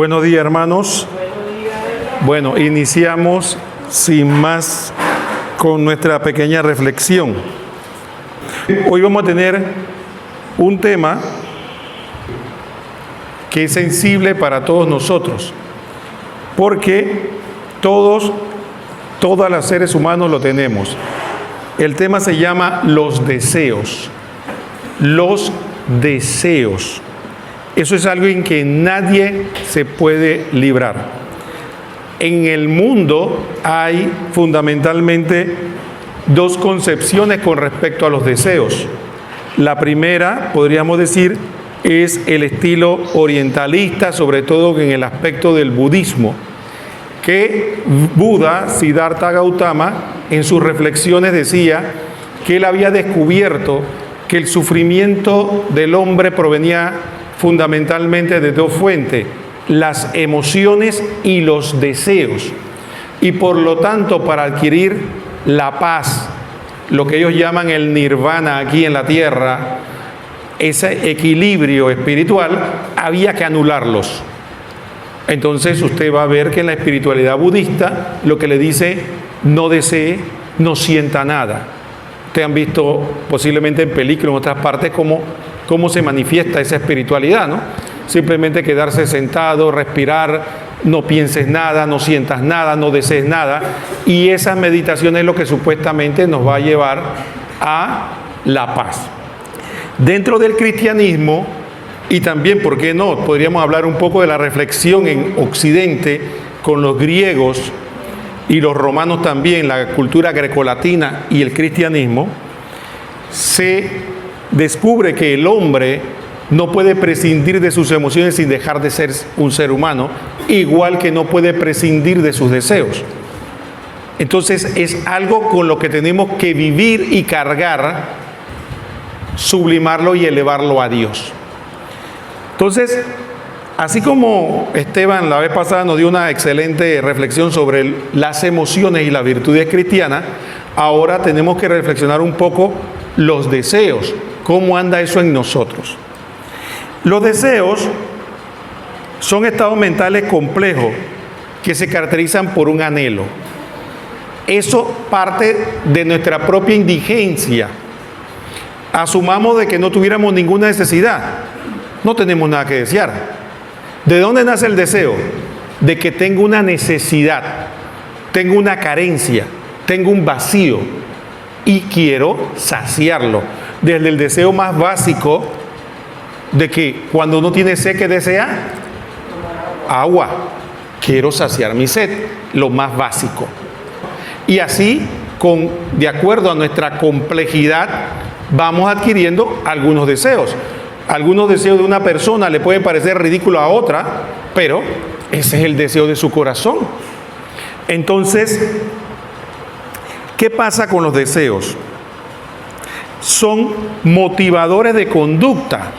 Buenos días, hermanos. Bueno, iniciamos sin más con nuestra pequeña reflexión. Hoy vamos a tener un tema que es sensible para todos nosotros, porque todos los seres humanos lo tenemos. El tema se llama los deseos. Los deseos. Eso es algo en que nadie se puede librar. En el mundo hay fundamentalmente dos concepciones con respecto a los deseos. La primera, podríamos decir, es el estilo orientalista, sobre todo en el aspecto del budismo, que Buda, Siddhartha Gautama, en sus reflexiones decía que él había descubierto que el sufrimiento del hombre provenía fundamentalmente de dos fuentes: las emociones y los deseos. Y por lo tanto, para adquirir la paz, lo que ellos llaman el nirvana aquí en la tierra, ese equilibrio espiritual, había que anularlos. Entonces usted va a ver que en la espiritualidad budista lo que le dice: no desee, no sienta nada. Ustedes han visto posiblemente en películas en otras partes cómo se manifiesta esa espiritualidad, ¿no? Simplemente quedarse sentado, respirar, no pienses nada, no sientas nada, no desees nada. Y esa meditación es lo que supuestamente nos va a llevar a la paz. Dentro del cristianismo, y también, ¿por qué no?, podríamos hablar un poco de la reflexión en Occidente con los griegos y los romanos también, la cultura grecolatina y el cristianismo. Se descubre que el hombre no puede prescindir de sus emociones sin dejar de ser un ser humano, igual que no puede prescindir de sus deseos. Entonces es algo con lo que tenemos que vivir y cargar, sublimarlo y elevarlo a Dios. Entonces, así como Esteban la vez pasada nos dio una excelente reflexión sobre las emociones y las virtudes cristianas, ahora tenemos que reflexionar un poco los deseos. ¿Cómo anda eso en nosotros? Los deseos son estados mentales complejos que se caracterizan por un anhelo. Eso parte de nuestra propia indigencia. Asumamos de que no tuviéramos ninguna necesidad. No tenemos nada que desear. ¿De dónde nace el deseo? De que tengo una necesidad, tengo una carencia, tengo un vacío y quiero saciarlo. Desde el deseo más básico de que cuando uno tiene sed, ¿qué desea? Agua. Quiero saciar mi sed, lo más básico. Y así, de acuerdo a nuestra complejidad, vamos adquiriendo algunos deseos. Algunos deseos de una persona le pueden parecer ridículo a otra, pero ese es el deseo de su corazón. Entonces, ¿qué pasa con los deseos? Son motivadores de conducta.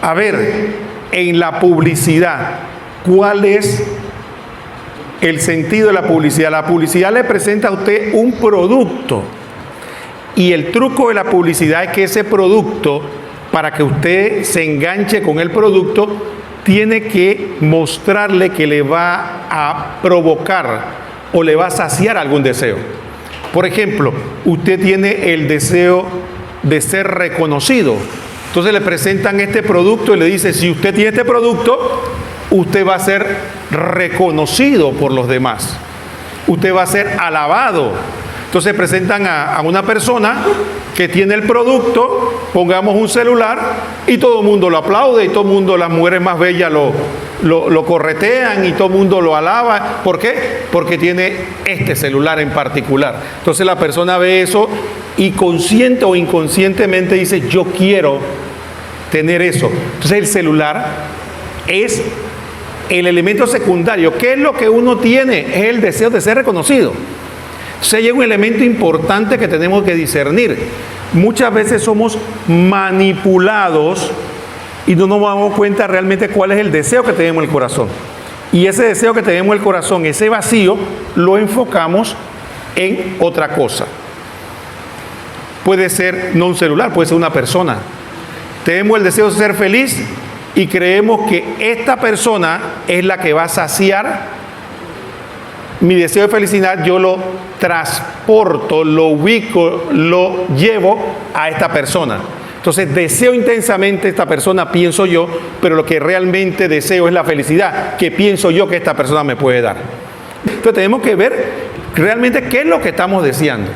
A ver, en la publicidad, ¿cuál es el sentido de la publicidad? La publicidad le presenta a usted un producto, y el truco de la publicidad es que ese producto, para que usted se enganche con el producto, tiene que mostrarle que le va a provocar o le va a saciar algún deseo. Por ejemplo, usted tiene el deseo de ser reconocido. Entonces le presentan este producto y le dice: si usted tiene este producto, usted va a ser reconocido por los demás. Usted va a ser alabado. Entonces presentan a una persona que tiene el producto, pongamos un celular, y todo el mundo lo aplaude, y todo el mundo, las mujeres más bellas lo corretean, y todo el mundo lo alaba. ¿Por qué? Porque tiene este celular en particular. Entonces la persona ve eso y consciente o inconscientemente dice: yo quiero tener eso. Entonces el celular es el elemento secundario. ¿Qué es lo que uno tiene? Es el deseo de ser reconocido. Entonces hay un elemento importante que tenemos que discernir. Muchas veces somos manipulados y no nos damos cuenta realmente cuál es el deseo que tenemos en el corazón. Y ese deseo que tenemos en el corazón, ese vacío, lo enfocamos en otra cosa. Puede ser no un celular, puede ser una persona. Tenemos el deseo de ser feliz y creemos que esta persona es la que va a saciar mi deseo de felicidad, yo lo transporto, lo ubico, lo llevo a esta persona. Entonces deseo intensamente esta persona, pienso yo, pero lo que realmente deseo es la felicidad que pienso yo que esta persona me puede dar. Entonces tenemos que ver realmente qué es lo que estamos deseando.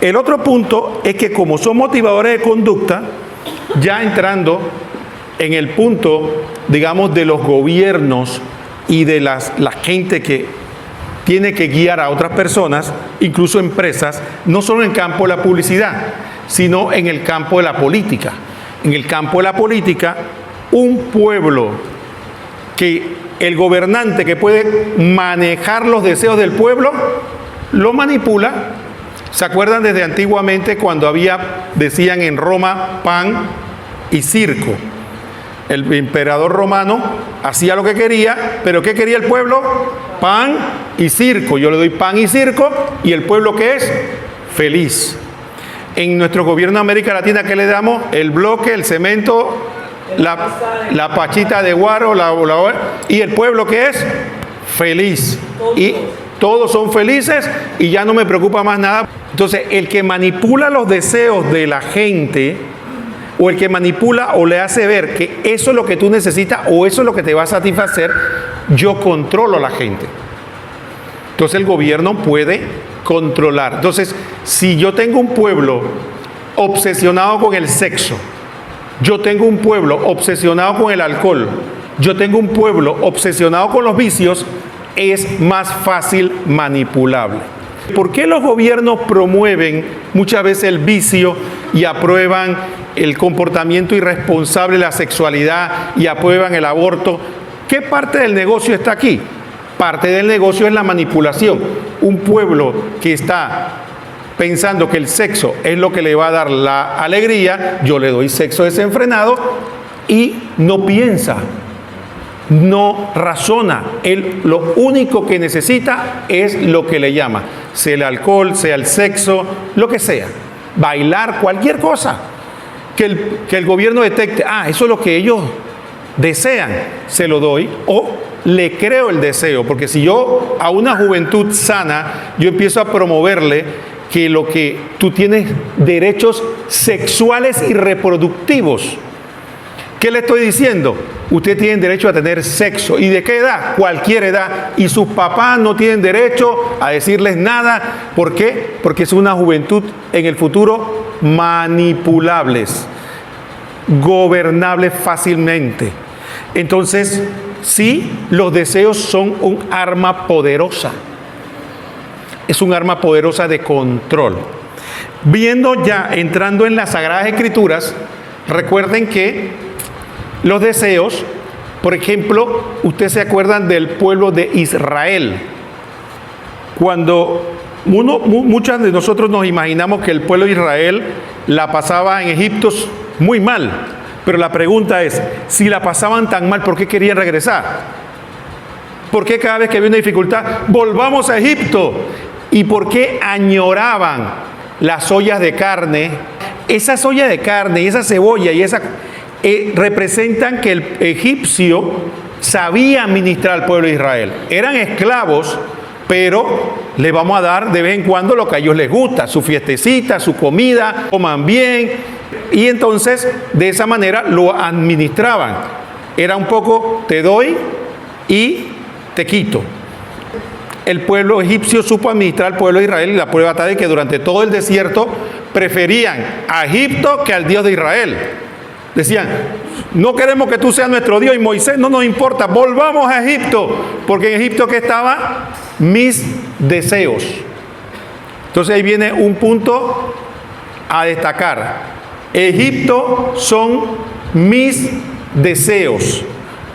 El otro punto es que como son motivadores de conducta, ya entrando en el punto, digamos, de los gobiernos y de la gente que tiene que guiar a otras personas, incluso empresas, no solo en el campo de la publicidad, sino en el campo de la política. En el campo de la política, un pueblo que el gobernante que puede manejar los deseos del pueblo, lo manipula. ¿Se acuerdan desde antiguamente cuando decían en Roma, pan y circo? El emperador romano hacía lo que quería, pero ¿qué quería el pueblo? Pan y circo. Yo le doy pan y circo, y el pueblo, ¿qué es? Feliz. En nuestro gobierno de América Latina, ¿qué le damos? El bloque, el cemento, la pachita de guaro, y el pueblo, ¿qué es? Feliz. Y todos son felices y ya no me preocupa más nada. Entonces, el que manipula los deseos de la gente, o el que manipula o le hace ver que eso es lo que tú necesitas o eso es lo que te va a satisfacer, yo controlo a la gente. Entonces el gobierno puede controlar. Entonces, si yo tengo un pueblo obsesionado con el sexo, yo tengo un pueblo obsesionado con el alcohol, yo tengo un pueblo obsesionado con los vicios, es más fácil manipulable. ¿Por qué los gobiernos promueven muchas veces el vicio y aprueban el comportamiento irresponsable, la sexualidad, y aprueban el aborto? ¿Qué parte del negocio está aquí? Parte del negocio es la manipulación. Un pueblo que está pensando que el sexo es lo que le va a dar la alegría, yo le doy sexo desenfrenado y no piensa, no razona. Él lo único que necesita es lo que le llama, sea el alcohol, sea el sexo, lo que sea, bailar, cualquier cosa que el gobierno detecte, eso es lo que ellos desean, se lo doy o le creo el deseo. Porque si yo a una juventud sana, yo empiezo a promoverle que tú tienes derechos sexuales y reproductivos, ¿qué le estoy diciendo? Usted tiene derecho a tener sexo. ¿Y de qué edad? Cualquier edad. Y sus papás no tienen derecho a decirles nada. ¿Por qué? Porque es una juventud en el futuro manipulables, gobernables fácilmente. Entonces, sí, los deseos son un arma poderosa. Es un arma poderosa de control. Viendo ya, entrando en las Sagradas Escrituras, recuerden que los deseos, por ejemplo, ustedes se acuerdan del pueblo de Israel. Cuando muchos de nosotros nos imaginamos que el pueblo de Israel la pasaba en Egipto muy mal. Pero la pregunta es, si la pasaban tan mal, ¿por qué querían regresar? ¿Por qué cada vez que había una dificultad, volvamos a Egipto? ¿Y por qué añoraban las ollas de carne? Esas ollas de carne y esa cebolla y esa representan que el egipcio sabía administrar al pueblo de Israel. Eran esclavos, pero les vamos a dar de vez en cuando lo que a ellos les gusta, su fiestecita, su comida, coman bien. Y entonces, de esa manera lo administraban. Era un poco, te doy y te quito. El pueblo egipcio supo administrar al pueblo de Israel, y la prueba está de que durante todo el desierto preferían a Egipto que al Dios de Israel. Decían, no queremos que tú seas nuestro Dios, y Moisés, no nos importa, volvamos a Egipto, porque en Egipto que estaba mis deseos. Entonces ahí viene un punto a destacar. Egipto son mis deseos.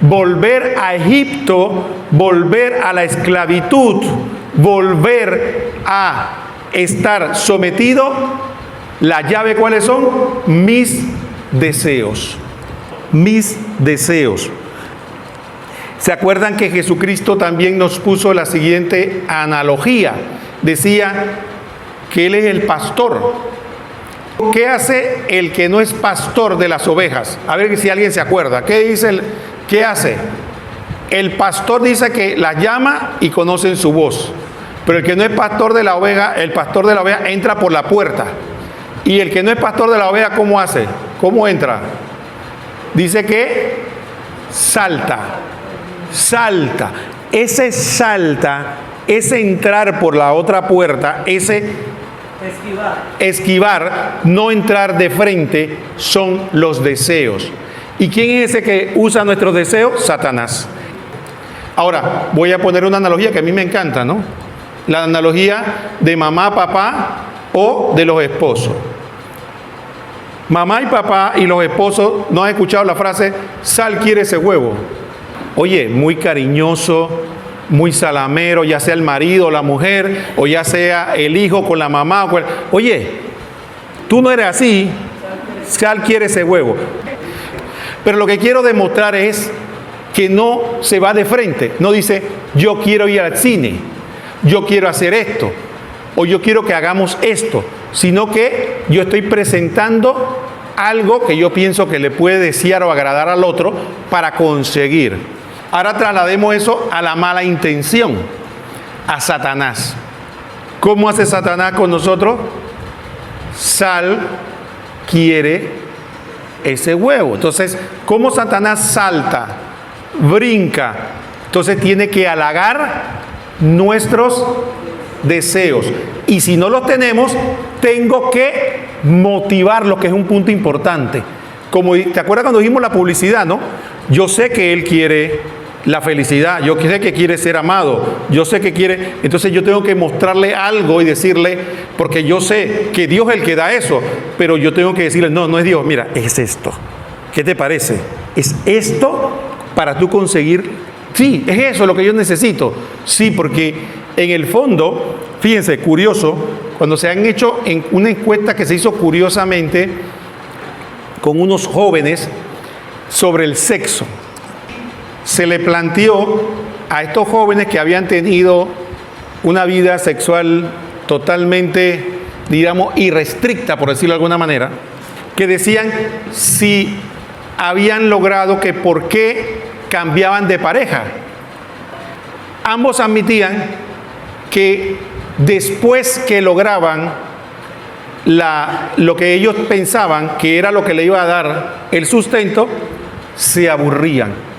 Volver a Egipto, volver a la esclavitud, volver a estar sometido, la llave, ¿cuáles son? Mis deseos. Mis deseos. ¿Se acuerdan que Jesucristo también nos puso la siguiente analogía? Decía que Él es el pastor ¿Qué hace el que no es pastor de las ovejas? A ver si alguien se acuerda. ¿Qué hace? El pastor dice que las llama y conocen su voz. Pero el que no es pastor de la oveja, el pastor de la oveja entra por la puerta. Y el que no es pastor de la oveja, ¿cómo hace? ¿Cómo entra? Dice que salta. Salta. Ese salta, ese entrar por la otra puerta, ese esquivar, no entrar de frente, son los deseos. ¿Y quién es ese que usa nuestros deseos? Satanás. Ahora, voy a poner una analogía que a mí me encanta, ¿no? La analogía de mamá, papá o de los esposos. Mamá y papá y los esposos, ¿no han escuchado la frase, Sal quiere ese huevo? Oye, muy cariñoso, muy salamero, ya sea el marido o la mujer, o ya sea el hijo con la mamá. Oye, tú no eres así, Sal quiere ese huevo. Pero lo que quiero demostrar es que no se va de frente, no dice, yo quiero ir al cine, yo quiero hacer esto, o yo quiero que hagamos esto, sino que yo estoy presentando algo que yo pienso que le puede desear o agradar al otro para conseguir. Ahora traslademos eso a la mala intención, a Satanás. ¿Cómo hace Satanás con nosotros? Sal quiere ese huevo. Entonces, ¿cómo Satanás salta, brinca? Entonces tiene que halagar nuestros deseos. Y si no los tenemos, tengo que motivarlos, que es un punto importante. Como, ¿te acuerdas cuando dijimos la publicidad, no? Yo sé que él quiere la felicidad, yo sé que quiere ser amado, yo sé que quiere, entonces yo tengo que mostrarle algo y decirle, porque yo sé que Dios es el que da eso, pero yo tengo que decirle, no, no es Dios, mira, es esto. ¿Qué te parece? ¿Es esto para tú conseguir? Sí, es eso lo que yo necesito. Sí, porque en el fondo, fíjense, curioso, cuando se han hecho en una encuesta que se hizo curiosamente con unos jóvenes sobre el sexo, se le planteó a estos jóvenes que habían tenido una vida sexual totalmente, digamos, irrestricta, por decirlo de alguna manera, que decían si habían logrado que por qué cambiaban de pareja. Ambos admitían que después que lograban lo que ellos pensaban que era lo que le iba a dar el sustento, se aburrían,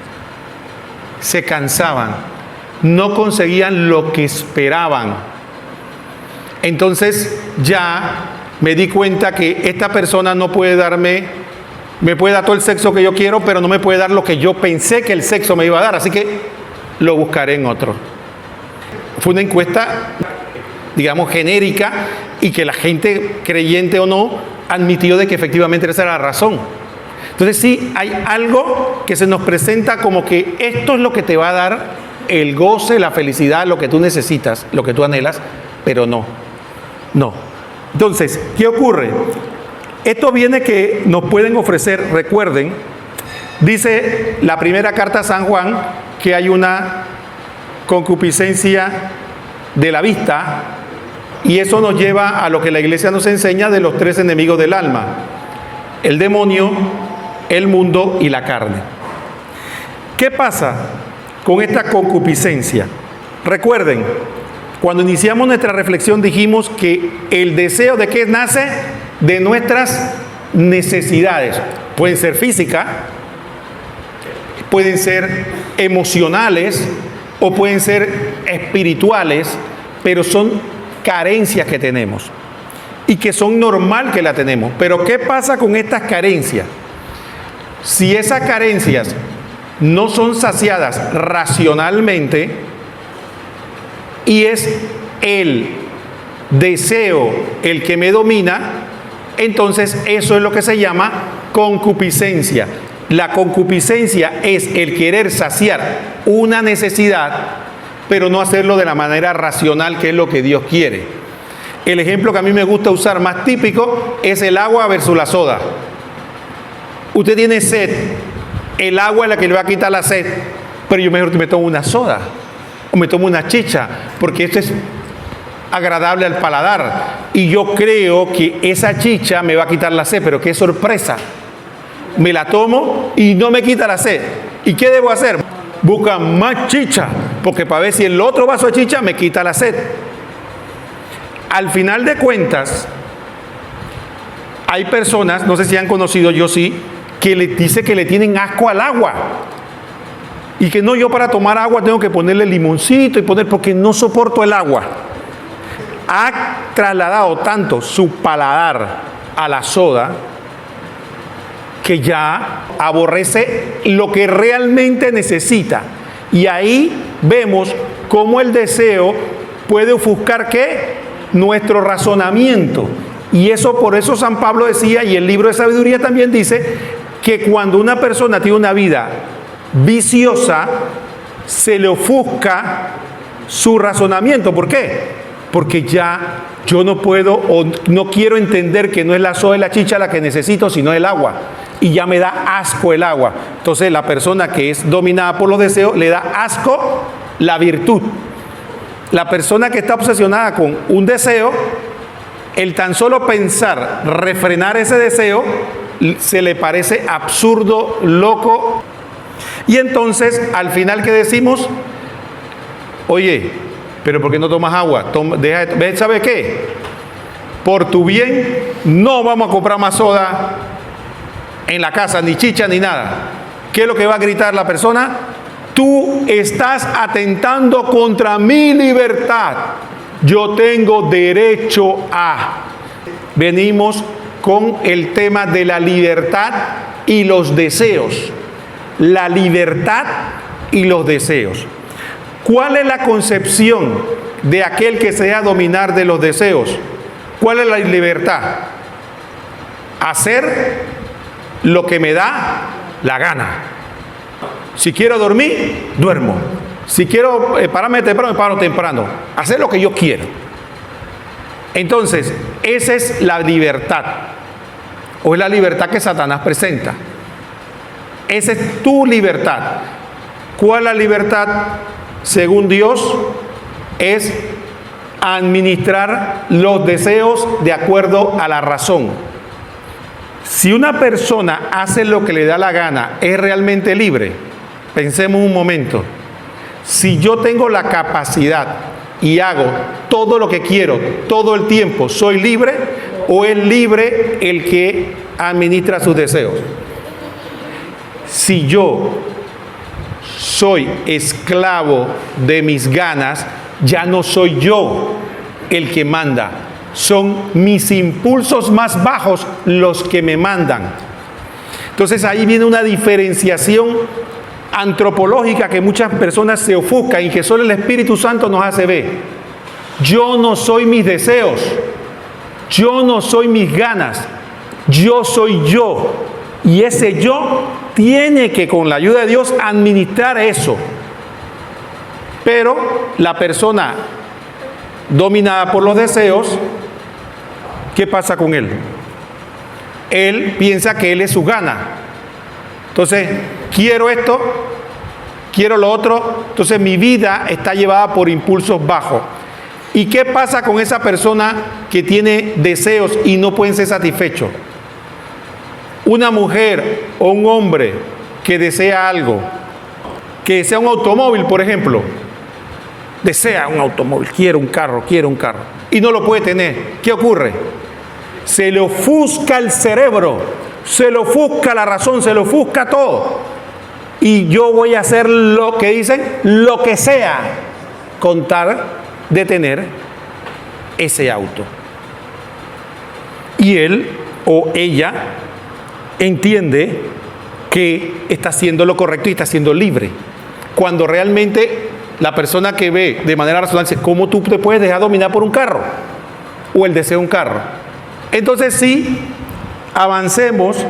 se cansaban, no conseguían lo que esperaban. Entonces ya me di cuenta que esta persona no puede darme, me puede dar todo el sexo que yo quiero, pero no me puede dar lo que yo pensé que el sexo me iba a dar, así que lo buscaré en otro. Fue una encuesta, digamos, genérica, y que la gente, creyente o no, admitió de que efectivamente esa era la razón. Entonces sí, hay algo que se nos presenta como que esto es lo que te va a dar el goce, la felicidad, lo que tú necesitas, lo que tú anhelas, pero no. Entonces, ¿qué ocurre? Esto viene que nos pueden ofrecer, recuerden, dice la primera carta a San Juan, que hay una concupiscencia de la vista, y eso nos lleva a lo que la iglesia nos enseña de los tres enemigos del alma: el demonio, el mundo y la carne. ¿Qué pasa con esta concupiscencia? Recuerden, cuando iniciamos nuestra reflexión dijimos que el deseo de qué nace de nuestras necesidades. Pueden ser físicas, pueden ser emocionales o pueden ser espirituales, pero son carencias que tenemos y que son normal que la tenemos. Pero ¿qué pasa con estas carencias? Si esas carencias no son saciadas racionalmente y es el deseo el que me domina, entonces eso es lo que se llama concupiscencia. La concupiscencia es el querer saciar una necesidad, pero no hacerlo de la manera racional, que es lo que Dios quiere. El ejemplo que a mí me gusta usar más típico es el agua versus la soda. Usted tiene sed, el agua es la que le va a quitar la sed, pero yo mejor me tomo una soda o me tomo una chicha, porque esto es agradable al paladar. Y yo creo que esa chicha me va a quitar la sed, pero qué sorpresa. Me la tomo y no me quita la sed. ¿Y qué debo hacer? Busca más chicha, porque para ver si el otro vaso de chicha me quita la sed. Al final de cuentas, hay personas, no sé si han conocido, yo sí, que le dice que le tienen asco al agua. Y que no, yo para tomar agua tengo que ponerle limoncito y porque no soporto el agua. Ha trasladado tanto su paladar a la soda que ya aborrece lo que realmente necesita. Y ahí vemos cómo el deseo puede ofuscar ¿qué? Nuestro razonamiento. Y eso, por eso San Pablo decía, y el libro de sabiduría también dice, que cuando una persona tiene una vida viciosa, se le ofusca su razonamiento. ¿Por qué? Porque ya yo no puedo o no quiero entender que no es la soda y la chicha la que necesito, sino el agua. Y ya me da asco el agua. Entonces la persona que es dominada por los deseos le da asco la virtud. La persona que está obsesionada con un deseo, el tan solo pensar refrenar ese deseo, se le parece absurdo, loco. Y entonces, al final, ¿qué decimos? Oye, pero ¿por qué no tomas agua? ¿Sabe qué? Por tu bien, no vamos a comprar más soda en la casa, ni chicha, ni nada. ¿Qué es lo que va a gritar la persona? Tú estás atentando contra mi libertad. Yo tengo derecho a. Venimos con el tema de la libertad y los deseos. La libertad y los deseos. ¿Cuál es la concepción de aquel que se deja dominar de los deseos? ¿Cuál es la libertad? Hacer lo que me da la gana. Si quiero dormir, duermo. Si quiero pararme temprano, me paro temprano. Hacer lo que yo quiero. Entonces, esa es la libertad. O es la libertad que Satanás presenta. Esa es tu libertad. ¿Cuál es la libertad? Según Dios, es administrar los deseos de acuerdo a la razón. Si una persona hace lo que le da la gana, ¿es realmente libre? Pensemos un momento. Si yo tengo la capacidad y hago todo lo que quiero todo el tiempo, ¿soy libre o es libre el que administra sus deseos? Si yo soy esclavo de mis ganas, ya no soy yo el que manda, son mis impulsos más bajos los que me mandan. Entonces ahí viene una diferenciación antropológica que muchas personas se ofuscan y que solo el Espíritu Santo nos hace ver. Yo no soy mis deseos, yo no soy mis ganas, yo soy yo. Y ese yo tiene que, con la ayuda de Dios, administrar eso. Pero la persona dominada por los deseos, ¿qué pasa con él? Él piensa que él es su gana. Entonces, quiero esto, quiero lo otro. Entonces, mi vida está llevada por impulsos bajos. ¿Y qué pasa con esa persona que tiene deseos y no pueden ser satisfechos? Una mujer o un hombre que desea algo, que desea un automóvil, por ejemplo, desea un automóvil, quiere un carro, y no lo puede tener. ¿Qué ocurre? Se le ofusca el cerebro, se le ofusca la razón, se le ofusca todo. Y yo voy a hacer lo que dicen, lo que sea, con tal de tener ese auto. Y él o ella entiende que está haciendo lo correcto y está siendo libre. Cuando realmente la persona que ve de manera racional dice, ¿cómo tú te puedes dejar dominar por un carro? O el deseo de un carro. Entonces sí, avancemos.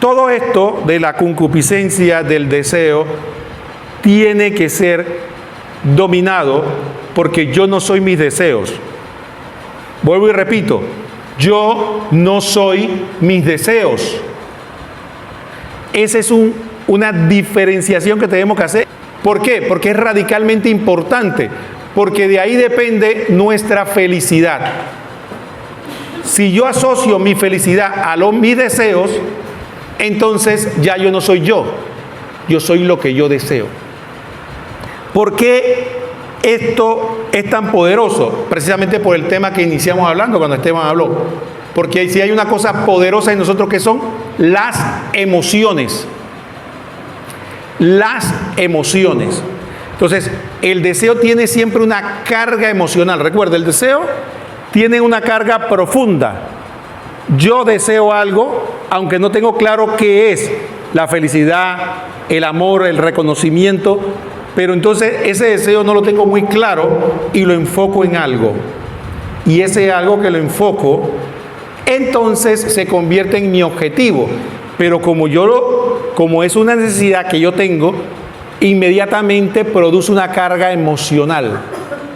Todo esto de la concupiscencia, del deseo, tiene que ser dominado porque yo no soy mis deseos. Vuelvo y repito, yo no soy mis deseos. Esa es una diferenciación que tenemos que hacer. ¿Por qué? Porque es radicalmente importante. porque de ahí depende nuestra felicidad. Si yo asocio mi felicidad a mis deseos, entonces ya yo no soy yo soy lo que yo deseo. ¿Por qué esto es tan poderoso? Precisamente por el tema que iniciamos hablando cuando Esteban habló. Porque si hay una cosa poderosa en nosotros, que son las emociones. Las emociones. Entonces, el deseo tiene siempre una carga emocional. Recuerda, el deseo tiene una carga profunda. Yo deseo algo, aunque no tengo claro qué es: la felicidad, el amor, el reconocimiento. Pero entonces ese deseo no lo tengo muy claro y lo enfoco en algo. Y ese algo que lo enfoco, entonces se convierte en mi objetivo. Pero como es una necesidad que yo tengo, inmediatamente produce una carga emocional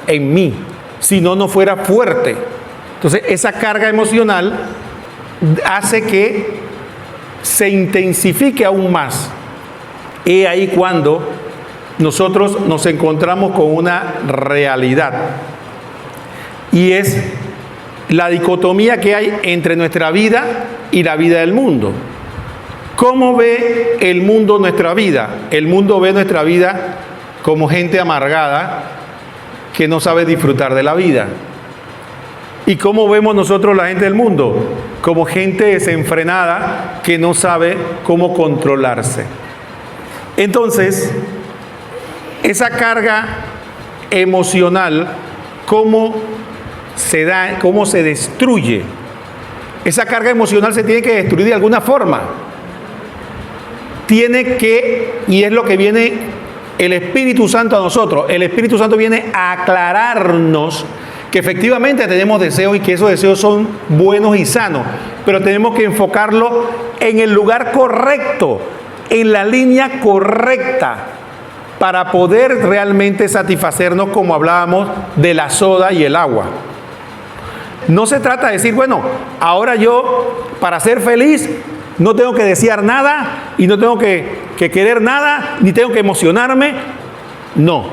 en mí. Si no, no fuera fuerte. Entonces esa carga emocional hace que se intensifique aún más. Y ahí cuando nosotros nos encontramos con una realidad, y es la dicotomía que hay entre nuestra vida y la vida del mundo. ¿Cómo ve el mundo nuestra vida? El mundo ve nuestra vida como gente amargada que no sabe disfrutar de la vida. ¿Y cómo vemos nosotros la gente del mundo? Como gente desenfrenada que no sabe cómo controlarse. Entonces, esa carga emocional, ¿cómo se da? ¿Cómo se destruye? Esa carga emocional se tiene que destruir de alguna forma. Tiene que, y es lo que viene el Espíritu Santo a nosotros. El Espíritu Santo viene a aclararnos que efectivamente tenemos deseos y que esos deseos son buenos y sanos, pero tenemos que enfocarlo en el lugar correcto, en la línea correcta, para poder realmente satisfacernos, como hablábamos de la soda y el agua. No se trata de decir, bueno, ahora yo, para ser feliz, no tengo que desear nada y no tengo que querer nada, ni tengo que emocionarme. No,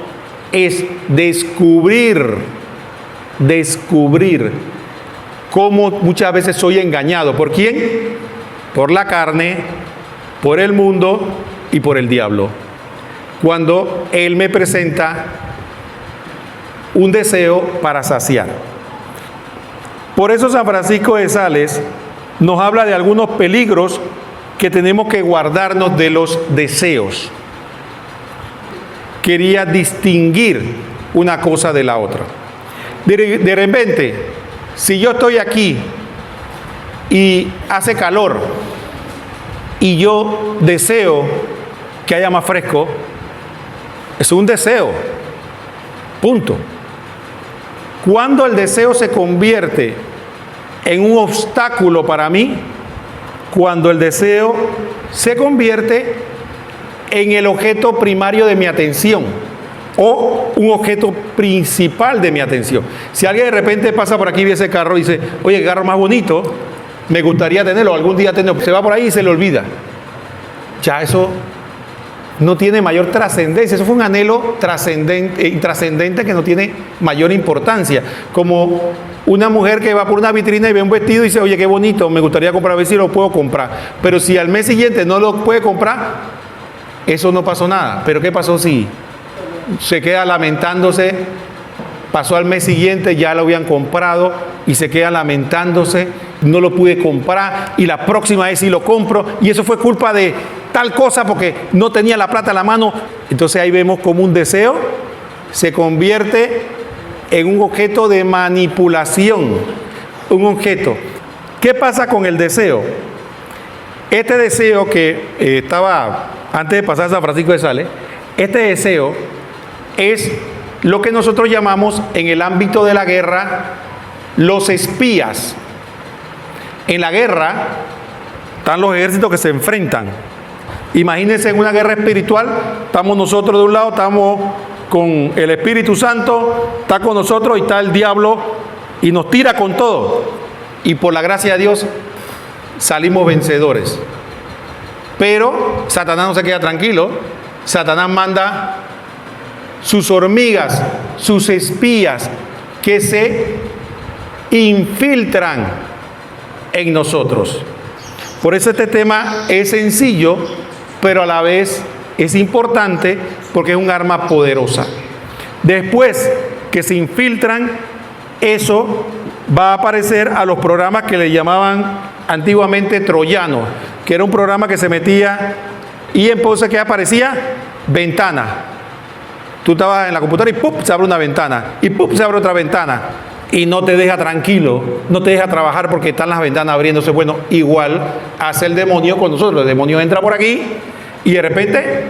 es descubrir cómo muchas veces soy engañado. ¿Por quién? Por la carne, por el mundo y por el diablo. Cuando él me presenta un deseo para saciar. Por eso San Francisco de Sales nos habla de algunos peligros que tenemos que guardarnos de los deseos. Quería distinguir una cosa de la otra. De repente, si yo estoy aquí y hace calor y yo deseo que haya más fresco, es un deseo. Punto. Cuando el deseo se convierte en un obstáculo para mí, cuando el deseo se convierte en el objeto primario de mi atención o un objeto principal de mi atención. Si alguien de repente pasa por aquí y ve ese carro y dice, oye, qué carro más bonito, me gustaría tenerlo, algún día tenerlo, se va por ahí y se le olvida. Ya eso no tiene mayor trascendencia, eso fue un anhelo trascendente que no tiene mayor importancia. Como una mujer que va por una vitrina y ve un vestido y dice, oye, qué bonito, me gustaría comprar, a ver si lo puedo comprar. Pero si al mes siguiente no lo puede comprar, eso no pasó nada. Pero ¿qué pasó si se queda lamentándose? Pasó al mes siguiente, ya lo habían comprado y se queda lamentándose, no lo pude comprar y la próxima vez sí lo compro y eso fue culpa de tal cosa porque no tenía la plata a la mano. Entonces ahí vemos cómo un deseo se convierte en un objeto de manipulación, un objeto. ¿Qué pasa con el deseo? Este deseo que estaba antes de pasar a San Francisco de Sales, este deseo es lo que nosotros llamamos en el ámbito de la guerra los espías. En la guerra están los ejércitos que se enfrentan. Imagínense en una guerra espiritual, estamos nosotros de un lado, estamos con el Espíritu Santo, está con nosotros y está el diablo y nos tira con todo. Y por la gracia de Dios salimos vencedores. Pero Satanás no se queda tranquilo. Satanás manda sus hormigas, sus espías, que se infiltran en nosotros. Por eso este tema es sencillo, pero a la vez es importante porque es un arma poderosa. Después que se infiltran, eso va a aparecer a los programas que le llamaban antiguamente troyanos, que era un programa que se metía y entonces ¿qué aparecía? Ventana. Tú estabas en la computadora y ¡pum! Se abre una ventana y ¡pum! Se abre otra ventana y no te deja tranquilo, no te deja trabajar porque están las ventanas abriéndose. Bueno, igual hace el demonio con nosotros. El demonio entra por aquí y de repente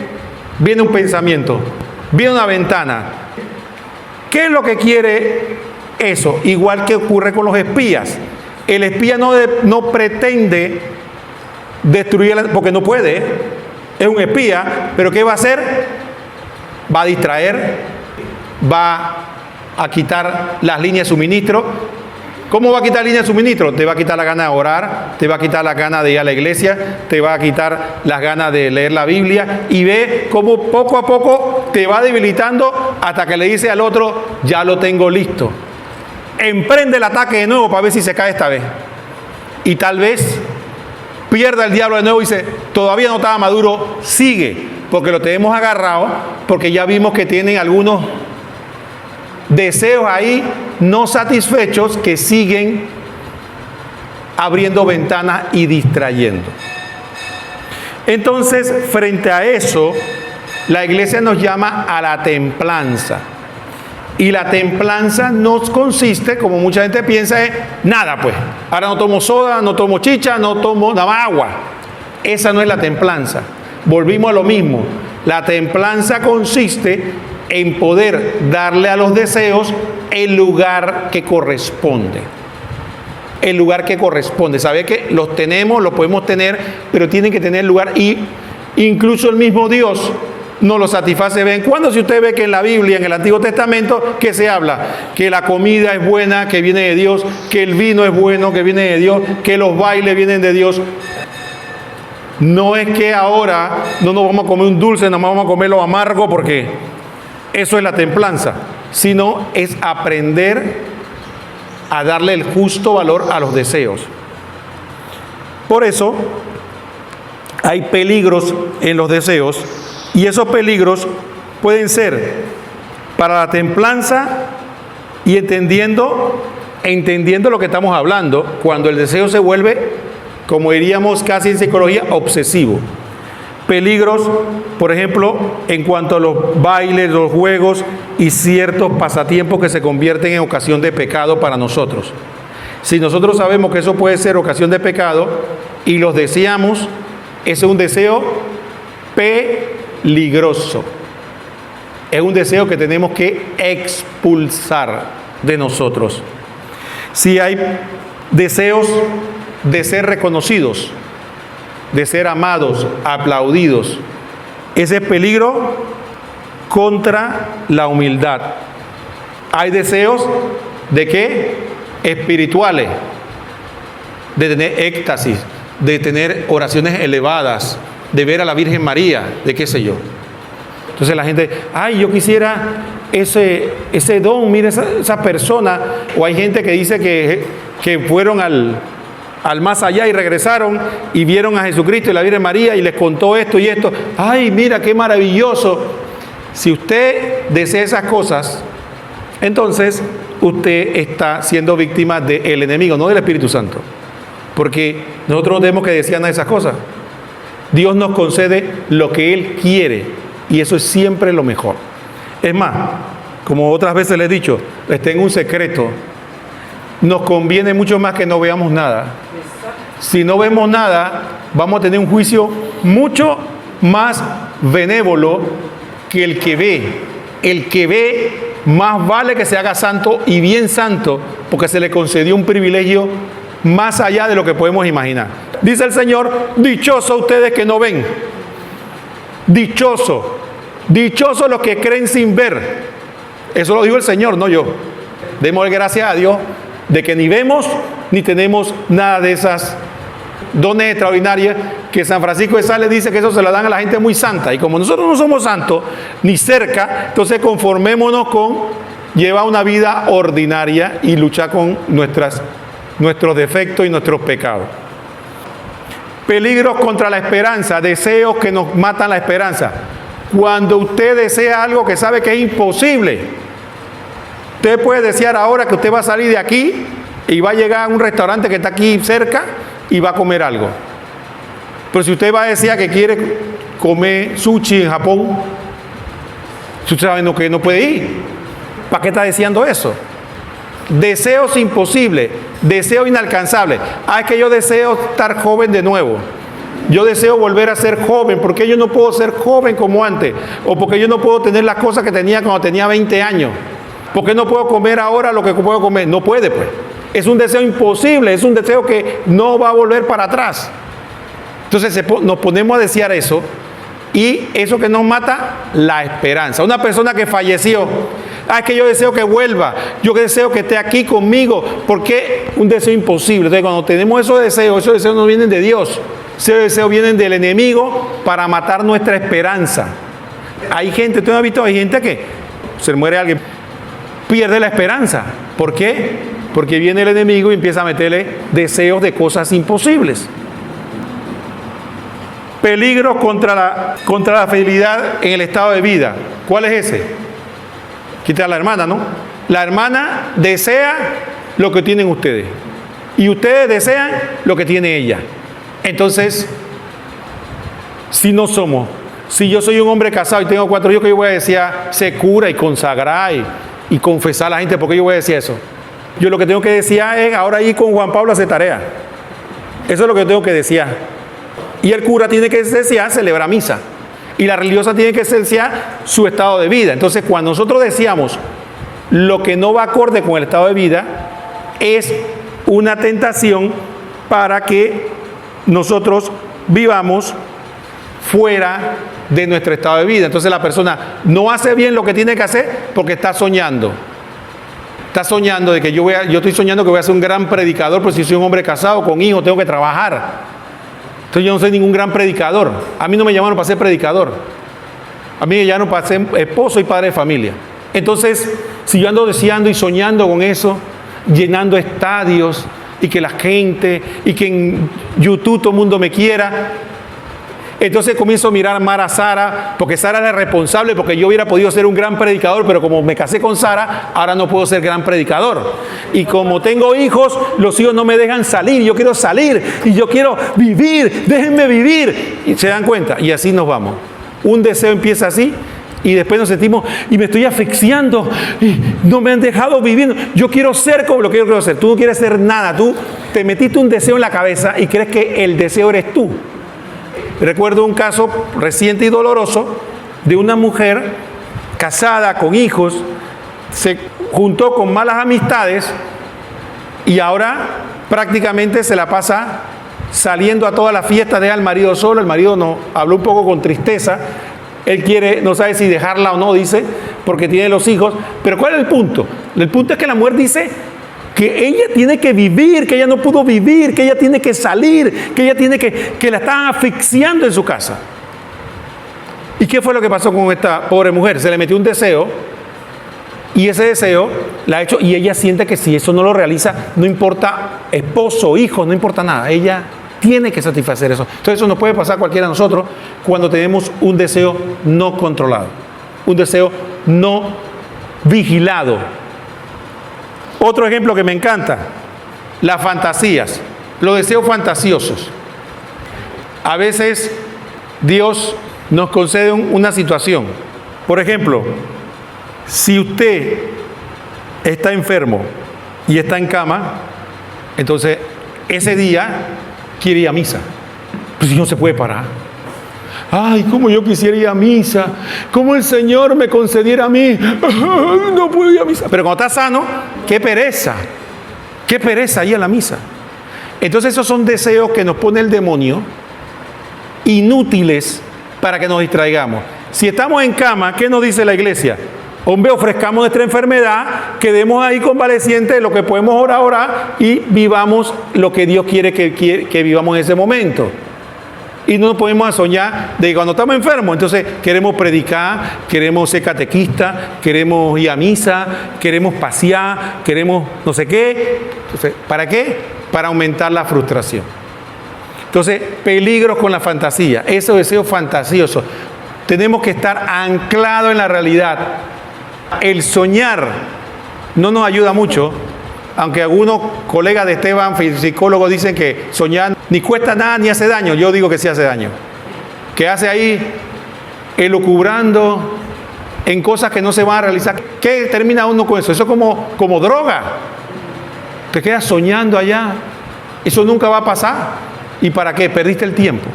viene un pensamiento, viene una ventana. ¿Qué es lo que quiere eso? Igual que ocurre con los espías. El espía no pretende destruir, porque no puede, es un espía, pero ¿qué va a hacer? Va a distraer, va a quitar las líneas de suministro. ¿Cómo va a quitar líneas de suministro? Te va a quitar la gana de orar, te va a quitar la gana de ir a la iglesia, te va a quitar las ganas de leer la Biblia, y ve cómo poco a poco te va debilitando hasta que le dice al otro, ya lo tengo listo. Emprende el ataque de nuevo para ver si se cae esta vez. Y tal vez pierda el diablo de nuevo y dice, todavía no estaba maduro, sigue, porque lo tenemos agarrado, porque ya vimos que tienen algunos deseos ahí no satisfechos que siguen abriendo ventanas y distrayendo. Entonces, frente a eso, la iglesia nos llama a la templanza. Y la templanza no consiste, como mucha gente piensa, es nada, pues. Ahora no tomo soda, no tomo chicha, no tomo nada más agua. Esa no es la templanza. Volvimos a lo mismo. La templanza consiste en poder darle a los deseos el lugar que corresponde. El lugar que corresponde. Saber que los tenemos, los podemos tener, pero tienen que tener lugar. Y incluso el mismo Dios no lo satisface de vez en cuando. Si usted ve que en la Biblia, en el Antiguo Testamento, ¿qué se habla? Que la comida es buena, que viene de Dios, que el vino es bueno, que viene de Dios, que los bailes vienen de Dios. No es que ahora no nos vamos a comer un dulce, nada más vamos a comer lo amargo porque eso es la templanza, sino es aprender a darle el justo valor a los deseos. Por eso hay peligros en los deseos, y esos peligros pueden ser para la templanza, y entendiendo lo que estamos hablando, cuando el deseo se vuelve, como diríamos casi en psicología, obsesivo. Peligros, por ejemplo, en cuanto a los bailes, los juegos y ciertos pasatiempos que se convierten en ocasión de pecado para nosotros. Si nosotros sabemos que eso puede ser ocasión de pecado y los deseamos, ese es un deseo peligroso. Es un deseo que tenemos que expulsar de nosotros. Si hay deseos de ser reconocidos, de ser amados, aplaudidos, ese es peligro contra la humildad. Hay deseos de ¿qué? Espirituales, de tener éxtasis, de tener oraciones elevadas, de ver a la Virgen María, de qué sé yo. Entonces la gente, ay, yo quisiera ese don, mire esa persona. O hay gente que dice que fueron al más allá y regresaron y vieron a Jesucristo y la Virgen María y les contó esto y esto. Ay, mira qué maravilloso. Si usted desea esas cosas, entonces usted está siendo víctima del enemigo, no del Espíritu Santo. Porque nosotros no tenemos que desear nada de esas cosas. Dios nos concede lo que Él quiere y eso es siempre lo mejor. Es más, como otras veces les he dicho, les tengo un secreto. Nos conviene mucho más que no veamos nada. Si no vemos nada, vamos a tener un juicio mucho más benévolo que el que ve. El que ve más vale que se haga santo y bien santo, porque se le concedió un privilegio más allá de lo que podemos imaginar. Dice el Señor, dichosos ustedes que no ven. Dichosos los que creen sin ver. Eso lo dijo el Señor, no yo. Démosle gracias a Dios de que ni vemos ni tenemos nada de dones extraordinarios, que San Francisco de Sales dice que eso se lo dan a la gente muy santa. Y como nosotros no somos santos, ni cerca, entonces conformémonos con llevar una vida ordinaria y luchar con nuestros defectos y nuestros pecados. Peligros contra la esperanza, deseos que nos matan la esperanza. Cuando usted desea algo que sabe que es imposible, usted puede desear ahora que usted va a salir de aquí y va a llegar a un restaurante que está aquí cerca y va a comer algo. Pero si usted va a desear que quiere comer sushi en Japón, usted sabe que no puede ir. ¿Para qué está deseando eso? Deseos imposibles, deseos inalcanzables. Es que yo deseo estar joven de nuevo. Yo deseo volver a ser joven. ¿Por qué yo no puedo ser joven como antes? ¿O porque yo no puedo tener las cosas que tenía cuando tenía 20 años? ¿Por qué no puedo comer ahora lo que puedo comer? No puede, pues. Es un deseo imposible, es un deseo que no va a volver para atrás. Entonces nos ponemos a desear eso, y eso que nos mata, la esperanza. Una persona que falleció, es que yo deseo que vuelva, yo deseo que esté aquí conmigo, porque un deseo imposible. Entonces cuando tenemos esos deseos no vienen de Dios, esos deseos vienen del enemigo para matar nuestra esperanza. Hay gente, ¿tú no has visto? Hay gente que se muere alguien, pierde la esperanza. ¿Por qué? Porque viene el enemigo y empieza a meterle deseos de cosas imposibles. Peligros contra la fidelidad en el estado de vida. ¿Cuál es ese? Quita a la hermana, ¿no? La hermana desea lo que tienen ustedes, y ustedes desean lo que tiene ella. Entonces, si yo soy un hombre casado y tengo 4 hijos, que yo voy a decir, se cura y consagrar y confesar a la gente, ¿por qué yo voy a decir eso? Yo lo que tengo que decir es ahora ir con Juan Pablo a hacer tarea. Eso es lo que tengo que decir. Y el cura tiene que desear celebrar misa. Y la religiosa tiene que desear su estado de vida. Entonces, cuando nosotros deseamos lo que no va acorde con el estado de vida, es una tentación para que nosotros vivamos fuera de nuestro estado de vida. Entonces la persona no hace bien lo que tiene que hacer porque está soñando. Está soñando de que yo estoy soñando que voy a ser un gran predicador, pues si soy un hombre casado, con hijos, tengo que trabajar. Entonces yo no soy ningún gran predicador. A mí no me llamaron para ser predicador. A mí me llamaron para ser esposo y padre de familia. Entonces, si yo ando deseando y soñando con eso, llenando estadios, y que la gente, y que en YouTube todo el mundo me quiera, entonces comienzo a mirar mal a Sara, porque Sara es la responsable, porque yo hubiera podido ser un gran predicador, pero como me casé con Sara, ahora no puedo ser gran predicador. Y como tengo hijos, los hijos no me dejan salir, yo quiero salir, y yo quiero vivir, déjenme vivir. Y se dan cuenta, y así nos vamos. Un deseo empieza así, y después nos sentimos, y me estoy asfixiando, y no me han dejado vivir. Yo quiero ser como lo que yo quiero ser. Tú no quieres ser nada, tú te metiste un deseo en la cabeza y crees que el deseo eres tú. Recuerdo un caso reciente y doloroso de una mujer casada con hijos, se juntó con malas amistades y ahora prácticamente se la pasa saliendo a todas las fiestas, deja al marido solo. El marido no habló un poco con tristeza, él quiere, no sabe si dejarla o no, dice, porque tiene los hijos. Pero ¿cuál es el punto? El punto es que la mujer dice que ella tiene que vivir, que ella no pudo vivir, que ella tiene que salir, que ella tiene que la estaban asfixiando en su casa. ¿Y qué fue lo que pasó con esta pobre mujer? Se le metió un deseo, y ese deseo la ha hecho, y ella siente que si eso no lo realiza, no importa esposo, hijo, no importa nada, ella tiene que satisfacer eso. Entonces eso nos puede pasar a cualquiera de nosotros cuando tenemos un deseo no controlado, un deseo no vigilado. Otro ejemplo que me encanta, las fantasías, los deseos fantasiosos. A veces Dios nos concede una situación. Por ejemplo, si usted está enfermo y está en cama, entonces ese día quiere ir a misa. Pues si no se puede parar. Ay, cómo yo quisiera ir a misa, cómo el Señor me concediera a mí, no puedo ir a misa. Pero cuando está sano, qué pereza ir a la misa. Entonces esos son deseos que nos pone el demonio, inútiles para que nos distraigamos. Si estamos en cama, ¿qué nos dice la iglesia? Hombre, ofrezcamos nuestra enfermedad, quedemos ahí convalecientes de lo que podemos orar y vivamos lo que Dios quiere que vivamos en ese momento. Y no nos podemos soñar de que cuando estamos enfermos, entonces queremos predicar, queremos ser catequistas, queremos ir a misa, queremos pasear, queremos no sé qué. Entonces, ¿para qué? Para aumentar la frustración. Entonces, peligros con la fantasía, esos deseos fantasiosos. Tenemos que estar anclados en la realidad. El soñar no nos ayuda mucho, aunque algunos colegas de Esteban, psicólogos, dicen que soñar ni cuesta nada ni hace daño. Yo digo que sí hace daño. Que hace ahí elucubrando en cosas que no se van a realizar. ¿Qué termina uno con eso? Eso es como droga. Te quedas soñando allá. Eso nunca va a pasar. ¿Y para qué? Perdiste el tiempo.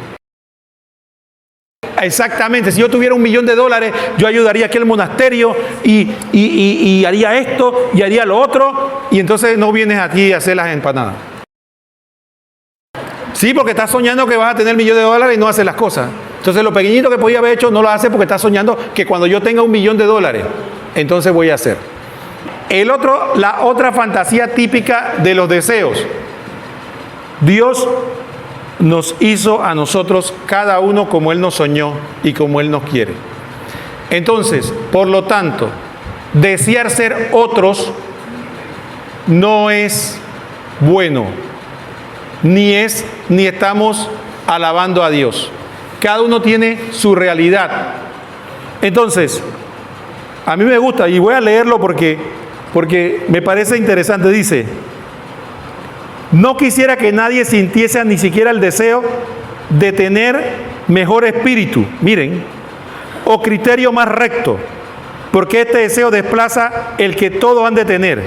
Exactamente, si yo tuviera $1 millón, yo ayudaría aquí al monasterio y haría esto y haría lo otro, y entonces no vienes aquí a hacer las empanadas. Sí, porque estás soñando que vas a tener $1 millón y no haces las cosas. Entonces lo pequeñito que podía haber hecho no lo hace porque estás soñando que cuando yo tenga $1 millón, entonces voy a hacer. La otra fantasía típica de los deseos. Dios nos hizo a nosotros cada uno como Él nos soñó y como Él nos quiere. Entonces, por lo tanto, desear ser otros no es bueno, ni estamos alabando a Dios. Cada uno tiene su realidad. Entonces, a mí me gusta, y voy a leerlo porque me parece interesante. Dice: no quisiera que nadie sintiese ni siquiera el deseo de tener mejor espíritu, miren, o criterio más recto, porque este deseo desplaza el que todos han de tener.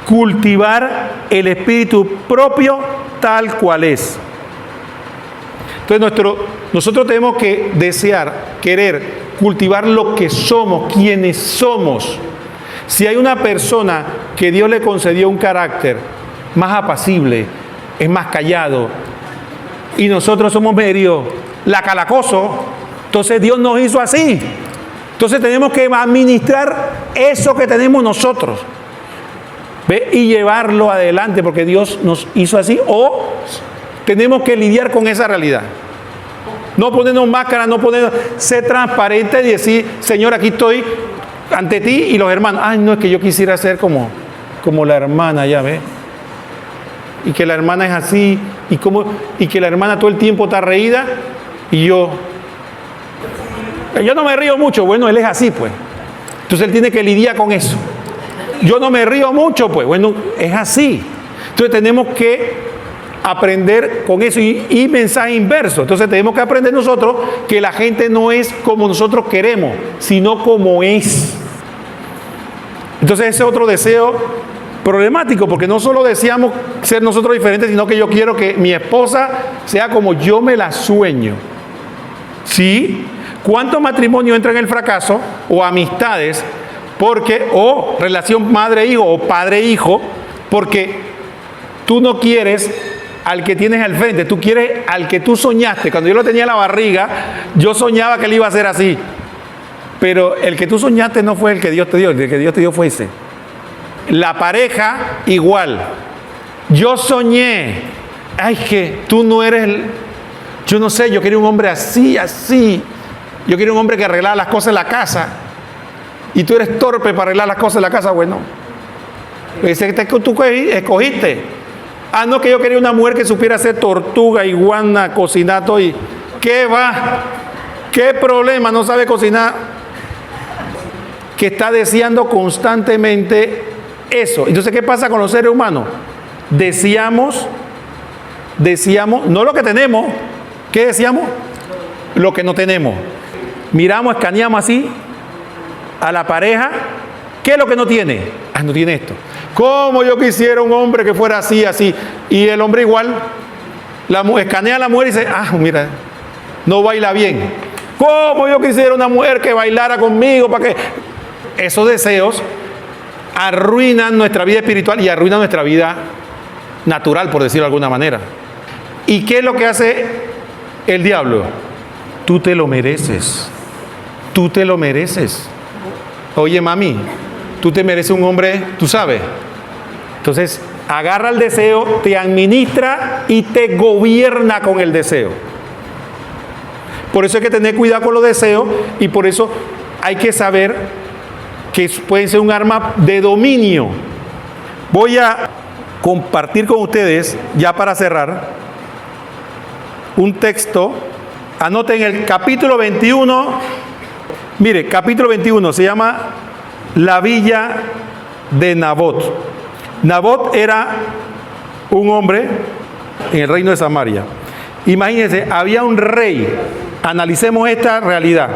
Cultivar el espíritu propio tal cual es. Entonces nosotros tenemos que desear, querer, cultivar lo que somos, quienes somos. Si hay una persona que Dios le concedió un carácter más apacible, es más callado, y nosotros somos medio lacalacosos, entonces Dios nos hizo así. Entonces tenemos que administrar eso que tenemos nosotros, ¿ve? Y llevarlo adelante, porque Dios nos hizo así, o tenemos que lidiar con esa realidad. No ponernos máscara, ser transparente y decir: Señor, aquí estoy ante ti y los hermanos. Ay, no, es que yo quisiera ser como la hermana, ya ve. Y que la hermana es así, y que la hermana todo el tiempo está reída, y yo no me río mucho. Bueno, él es así, pues. Entonces él tiene que lidiar con eso. Yo no me río mucho, pues. Bueno, es así. Entonces tenemos que aprender con eso, y mensaje inverso. Entonces tenemos que aprender nosotros que la gente no es como nosotros queremos, sino como es. Entonces ese es otro deseo problemático, porque no solo deseamos ser nosotros diferentes, sino que yo quiero que mi esposa sea como yo me la sueño. ¿Sí? ¿Cuántos matrimonios entran en el fracaso? O amistades, o relación madre-hijo o padre-hijo, porque tú no quieres al que tienes al frente, tú quieres al que tú soñaste. Cuando yo lo tenía en la barriga, yo soñaba que él iba a ser así, pero el que tú soñaste no fue el que Dios te dio, el que Dios te dio fue ese. La pareja igual. Yo soñé, ay, que tú no eres yo no sé, yo quería un hombre así. Yo quería un hombre que arreglara las cosas en la casa, y tú eres torpe para arreglar las cosas en la casa. Bueno, ese que tú escogiste. Ah, no, que yo quería una mujer que supiera hacer tortuga, iguana, cocinar todo. Y ¿qué va? ¿Qué problema? No sabe cocinar. Que está deseando constantemente eso. Entonces, ¿qué pasa con los seres humanos? Deseamos no lo que tenemos. ¿Qué deseamos? Lo que no tenemos. Miramos, escaneamos así a la pareja. ¿Qué es lo que no tiene? Ah, no tiene esto. ¿Cómo yo quisiera un hombre que fuera así? Y el hombre igual. Escanea a la mujer y dice: ah, mira, no baila bien. ¿Cómo yo quisiera una mujer que bailara conmigo? ¿Para qué? Esos deseos arruinan nuestra vida espiritual y arruinan nuestra vida natural, por decirlo de alguna manera. ¿Y qué es lo que hace el diablo? Tú te lo mereces. Tú te lo mereces. oye mami, tú te mereces un hombre, tú sabes. Entonces, agarra el deseo, te administra y te gobierna con el deseo. Por eso hay que tener cuidado con los deseos y por eso hay que saber que pueden ser un arma de dominio. Voy a compartir con ustedes, ya para cerrar, un texto. Anoten el capítulo 21. Mire, capítulo 21 se llama La villa de Nabot. Nabot era un hombre en el reino de Samaria. Imagínense, había un rey. Analicemos esta realidad.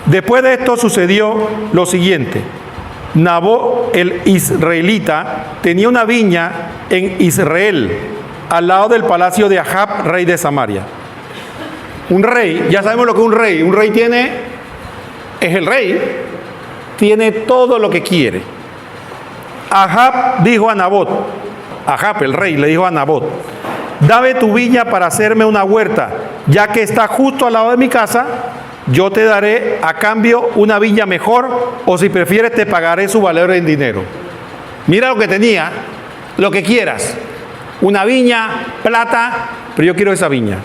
Después de esto sucedió lo siguiente. Nabot, el israelita, tenía una viña en Israel, al lado del palacio de Ahab, rey de Samaria. Un rey, ya sabemos lo que es un rey. Un rey es el rey, tiene todo lo que quiere. Ahab dijo a Nabot, Ahab, el rey, le dijo a Nabot, dame tu viña para hacerme una huerta, ya que está justo al lado de mi casa, yo te daré a cambio una viña mejor, o si prefieres te pagaré su valor en dinero. Mira lo que tenía, lo que quieras, una viña, plata, pero yo quiero esa viña.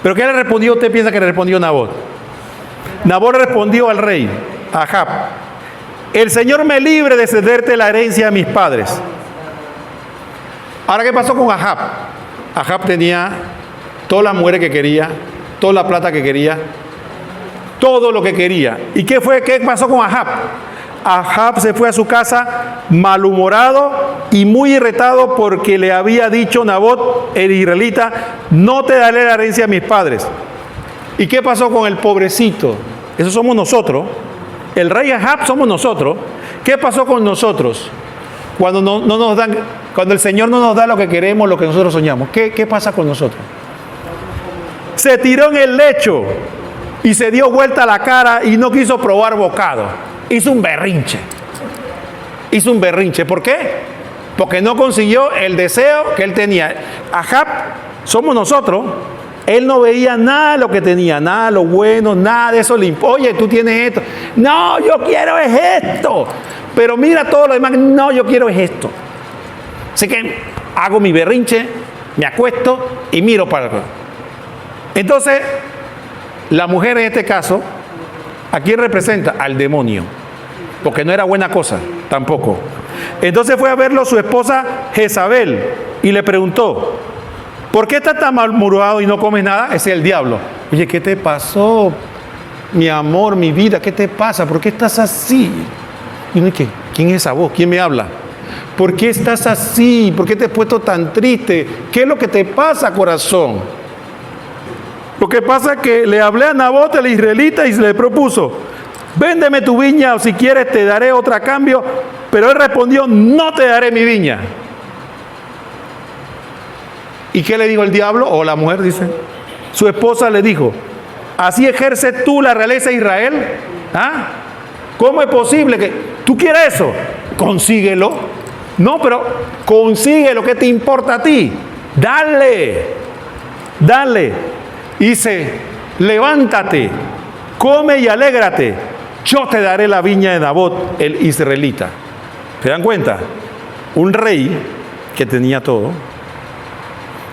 ¿Pero qué le respondió? ¿Usted piensa que le respondió Nabot? Nabot respondió al rey, a Ahab, el Señor me libre de cederte la herencia de mis padres. Ahora, ¿qué pasó con Ahab? Ahab tenía todas las mujeres que quería, toda la plata que quería, todo lo que quería. ¿Y qué pasó con Ahab? Ahab se fue a su casa malhumorado y muy irritado porque le había dicho Nabot, el israelita, no te daré la herencia a mis padres. ¿Y qué pasó con el pobrecito? Eso somos nosotros. El rey Ahab somos nosotros. ¿Qué pasó con nosotros? Cuando el Señor no nos da lo que queremos, lo que nosotros soñamos. ¿Qué pasa con nosotros? Se tiró en el lecho y se dio vuelta la cara y no quiso probar bocado. Hizo un berrinche. ¿Por qué? Porque no consiguió el deseo que él tenía. Ahab somos nosotros. Él no veía nada de lo que tenía, nada de lo bueno, nada de eso. Oye, tú tienes esto. No, yo quiero es esto. Pero mira todo lo demás. No, yo quiero es esto. Así que hago mi berrinche, me acuesto y miro para atrás. Entonces, la mujer en este caso, ¿a quién representa? Al demonio. Porque no era buena cosa, tampoco. Entonces fue a verlo su esposa Jezabel y le preguntó, ¿por qué estás tan malhumorado y no comes nada? Ese es el diablo. Oye, ¿qué te pasó? Mi amor, mi vida, ¿qué te pasa? ¿Por qué estás así? Y uno, ¿qué? ¿Quién es esa voz? ¿Quién me habla? ¿Por qué estás así? ¿Por qué te has puesto tan triste? ¿Qué es lo que te pasa, corazón? Lo que pasa es que le hablé a Nabot, el israelita, y se le propuso, véndeme tu viña o si quieres te daré otra a cambio. Pero él respondió, no te daré mi viña. ¿Y qué le dijo el diablo? O la mujer, dice. Su esposa le dijo, ¿así ejerces tú la realeza de Israel? ¿Ah? ¿Cómo es posible que tú quieras eso? Consíguelo. No, pero consigue lo que te importa a ti. Dale. Dice, levántate, come y alégrate. Yo te daré la viña de Nabot, el israelita. ¿Se dan cuenta? Un rey que tenía todo.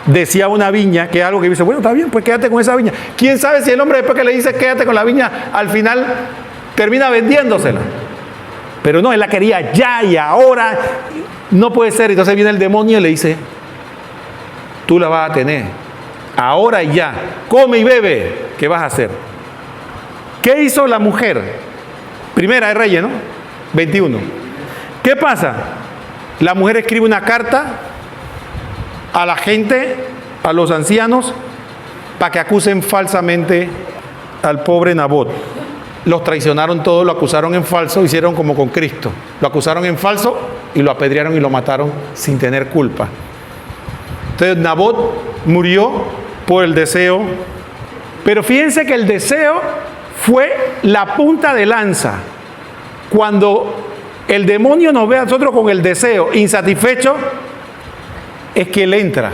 Decía una viña, que es algo que dice, bueno, está bien, pues quédate con esa viña. ¿Quién sabe si el hombre después que le dice quédate con la viña, al final termina vendiéndosela? Pero no, él la quería ya y ahora. No puede ser. Entonces viene el demonio y le dice, tú la vas a tener, ahora y ya. Come y bebe, ¿qué vas a hacer? ¿Qué hizo la mujer? Primera de Reyes, ¿no? 21. ¿Qué pasa? La mujer escribe una carta a la gente, a los ancianos, para que acusen falsamente al pobre Nabot. Los traicionaron todos, lo acusaron en falso, hicieron como con Cristo. Lo acusaron en falso y lo apedrearon y lo mataron sin tener culpa. Entonces Nabot murió por el deseo. Pero fíjense que el deseo fue la punta de lanza. Cuando el demonio nos ve a nosotros con el deseo insatisfecho, es que él entra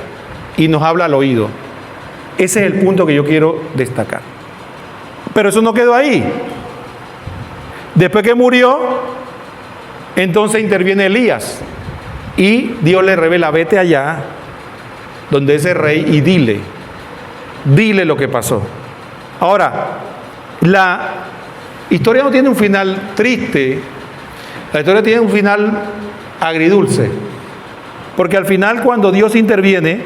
y nos habla al oído. Ese es el punto que yo quiero destacar. Pero eso no quedó ahí. Después que murió, entonces interviene Elías y Dios le revela: vete allá donde ese rey y dile lo que pasó. Ahora, la historia no tiene un final triste, la historia tiene un final agridulce, porque al final, cuando Dios interviene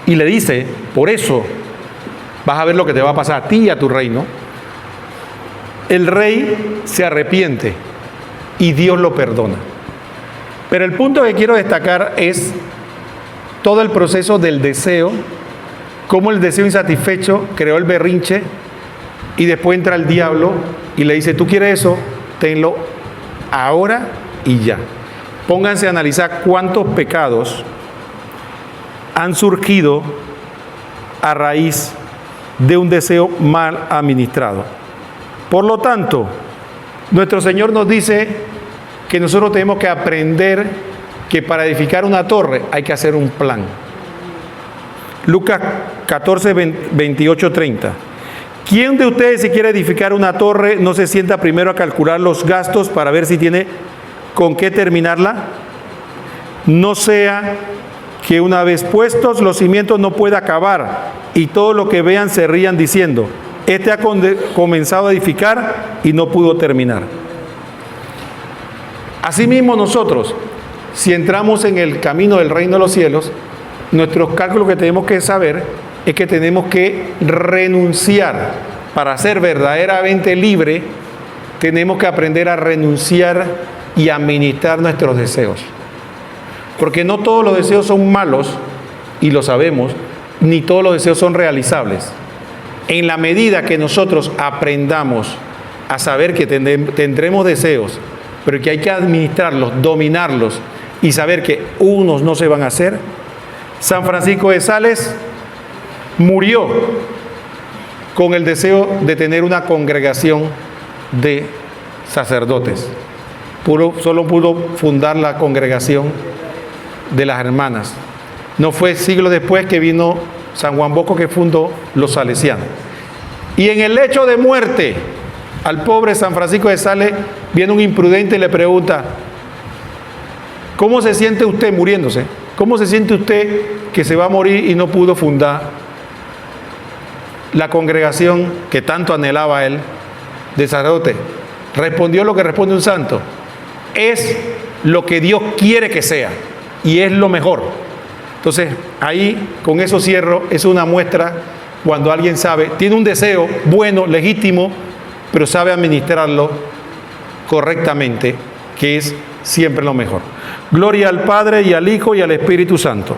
y le dice: por eso vas a ver lo que te va a pasar a ti y a tu reino, el rey se arrepiente y Dios lo perdona. Pero el punto que quiero destacar es todo el proceso del deseo, cómo el deseo insatisfecho creó el berrinche, y después entra el diablo y le dice: tú quieres eso, tenlo ahora y ya. Pónganse a analizar cuántos pecados han surgido a raíz de un deseo mal administrado. Por lo tanto, nuestro Señor nos dice que nosotros tenemos que aprender que para edificar una torre hay que hacer un plan. Lucas 14, 28, 30. ¿Quién de ustedes, si quiere edificar una torre, no se sienta primero a calcular los gastos para ver si tiene con qué terminarla? No sea que una vez puestos los cimientos no pueda acabar y todo lo que vean se rían diciendo: este ha comenzado a edificar y no pudo terminar. Asimismo nosotros, si entramos en el camino del reino de los cielos, nuestros cálculos que tenemos que saber es que tenemos que renunciar. Para ser verdaderamente libre, tenemos que aprender a renunciar y administrar nuestros deseos. Porque no todos los deseos son malos, y lo sabemos, ni todos los deseos son realizables. En la medida que nosotros aprendamos a saber que tendremos deseos, pero que hay que administrarlos, dominarlos y saber que unos no se van a hacer, San Francisco de Sales murió con el deseo de tener una congregación de sacerdotes. Solo pudo fundar la congregación de las hermanas. No fue siglos después que vino San Juan Bosco, que fundó los salesianos. Y en el lecho de muerte, al pobre San Francisco de Sales viene un imprudente y le pregunta: ¿cómo se siente usted muriéndose? ¿Cómo se siente usted que se va a morir y no pudo fundar la congregación que tanto anhelaba él de sacerdote? Respondió lo que responde un santo: es lo que Dios quiere que sea y es lo mejor. Entonces, ahí con eso cierro. Es una muestra cuando alguien sabe, tiene un deseo bueno, legítimo, pero sabe administrarlo correctamente, que es siempre lo mejor. Gloria al Padre y al Hijo y al Espíritu Santo.